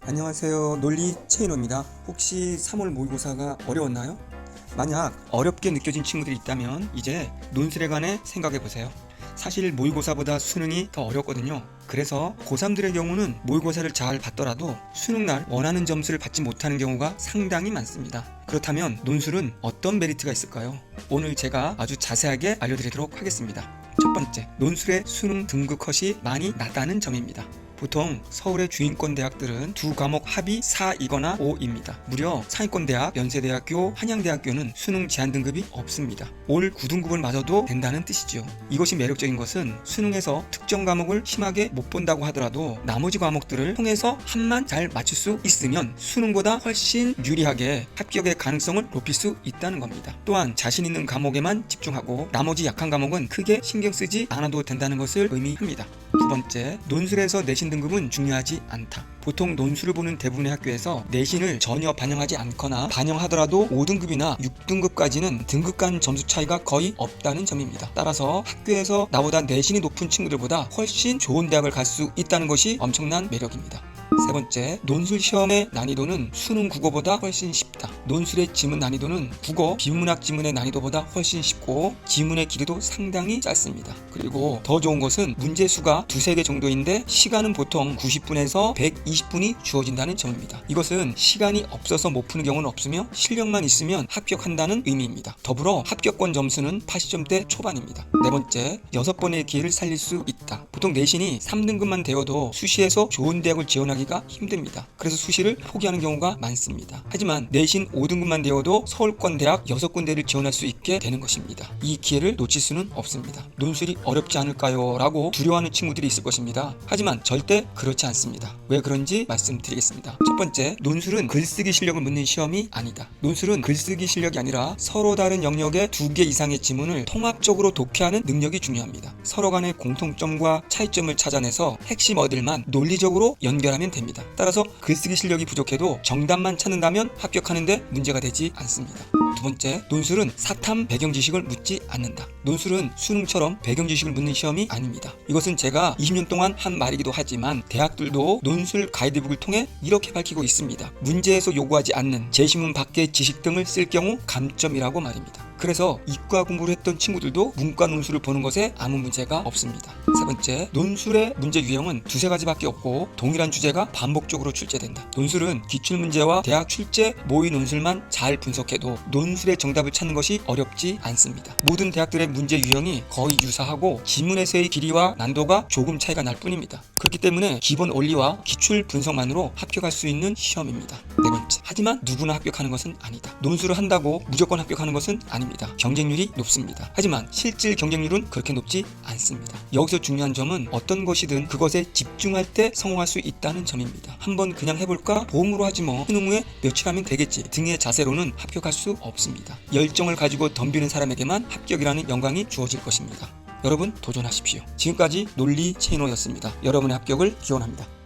안녕하세요. 논리 최인호입니다. 혹시 3월 모의고사가 어려웠나요? 만약 어렵게 느껴진 친구들이 있다면 이제 논술에 관해 생각해 보세요. 사실 모의고사보다 수능이 더 어렵거든요. 그래서 고3들의 경우는 모의고사를 잘 봤더라도 수능날 원하는 점수를 받지 못하는 경우가 상당히 많습니다. 그렇다면 논술은 어떤 메리트가 있을까요? 오늘 제가 아주 자세하게 알려드리도록 하겠습니다. 첫 번째, 논술의 수능 등급 컷이 많이 낮다는 점입니다. 보통 서울의 주인권 대학들은 두 과목 합이 4이거나 5입니다. 무려 상위권 대학, 연세대학교, 한양대학교는 수능 제한 등급이 없습니다. 올 9등급을 맞아도 된다는 뜻이죠. 이것이 매력적인 것은 수능에서 특정 과목을 심하게 못 본다고 하더라도 나머지 과목들을 통해서 한만 잘 맞출 수 있으면 수능보다 훨씬 유리하게 합격의 가능성을 높일 수 있다는 겁니다. 또한 자신 있는 과목에만 집중하고 나머지 약한 과목은 크게 신경 쓰지 않아도 된다는 것을 의미합니다. 두 번째, 논술에서 내신 등급은 중요하지 않다. 보통 논술을 보는 대부분의 학교에서 내신을 전혀 반영하지 않거나 반영하더라도 5등급이나 6등급까지는 등급 간 점수 차이가 거의 없다는 점입니다. 따라서 학교에서 나보다 내신이 높은 친구들보다 훨씬 좋은 대학을 갈 수 있다는 것이 엄청난 매력입니다. 세 번째, 논술 시험의 난이도는 수능 국어보다 훨씬 쉽다. 논술의 지문 난이도는 국어 비문학 지문의 난이도보다 훨씬 쉽고 지문의 길이도 상당히 짧습니다. 그리고 더 좋은 것은 문제 수가 두세 개 정도인데 시간은 보통 90분에서 120분이 주어진다는 점입니다. 이것은 시간이 없어서 못 푸는 경우는 없으며 실력만 있으면 합격한다는 의미입니다. 더불어 합격권 점수는 80점대 초반입니다. 네 번째, 6번의 기회를 살릴 수 있다. 보통 내신이 3등급만 되어도 수시에서 좋은 대학을 지원하기가 힘듭니다. 그래서 수시를 포기하는 경우가 많습니다. 하지만 내신 5등급만 되어도 서울권 대학 6군데를 지원할 수 있게 되는 것입니다. 이 기회를 놓칠 수는 없습니다. 논술이 어렵지 않을까요? 라고 두려워하는 친구들이 있을 것입니다. 하지만 절대 그렇지 않습니다. 왜 그런지 말씀드리겠습니다. 첫 번째, 논술은 글쓰기 실력을 묻는 시험이 아니다. 논술은 글쓰기 실력이 아니라 서로 다른 영역의 2개 이상의 지문을 통합적으로 독해하는 능력이 중요합니다. 서로 간의 공통점과 차이점을 찾아내서 핵심 어들만 논리적으로 연결하면 됩니다. 따라서 글쓰기 실력이 부족해도 정답만 찾는다면 합격하는데 문제가 되지 않습니다. 두 번째, 논술은 사탐 배경 지식을 묻지 않는다. 논술은 수능처럼 배경 지식을 묻는 시험이 아닙니다. 이것은 제가 20년 동안 한 말이기도 하지만 대학들도 논술 가이드북을 통해 이렇게 밝히고 있습니다. 문제에서 요구하지 않는 제시문 밖의 지식 등을 쓸 경우 감점이라고 말입니다. 그래서 이과 공부를 했던 친구들도 문과 논술을 보는 것에 아무 문제가 없습니다. 세 번째, 논술의 문제 유형은 두세 가지밖에 없고 동일한 주제가 반복적으로 출제된다. 논술은 기출문제와 대학 출제 모의 논술만 잘 분석해도 논술의 정답을 찾는 것이 어렵지 않습니다. 모든 대학들의 문제 유형이 거의 유사하고 지문에서의 길이와 난도가 조금 차이가 날 뿐입니다. 그렇기 때문에 기본 원리와 기출 분석만으로 합격할 수 있는 시험입니다. 네 번째, 하지만 누구나 합격하는 것은 아니다. 논술을 한다고 무조건 합격하는 것은 아닙니다. 경쟁률이 높습니다. 하지만 실질 경쟁률은 그렇게 높지 않습니다. 여기서 중요한 점은 어떤 것이든 그것에 집중할 때 성공할 수 있다는 점입니다. 한번 그냥 해볼까? 보험으로 하지 뭐 수능 후에 며칠 하면 되겠지 등의 자세로는 합격할 수 없습니다. 열정을 가지고 덤비는 사람에게만 합격이라는 영광이 주어질 것입니다. 여러분 도전하십시오. 지금까지 논리 채널이었습니다. 여러분의 합격을 기원합니다.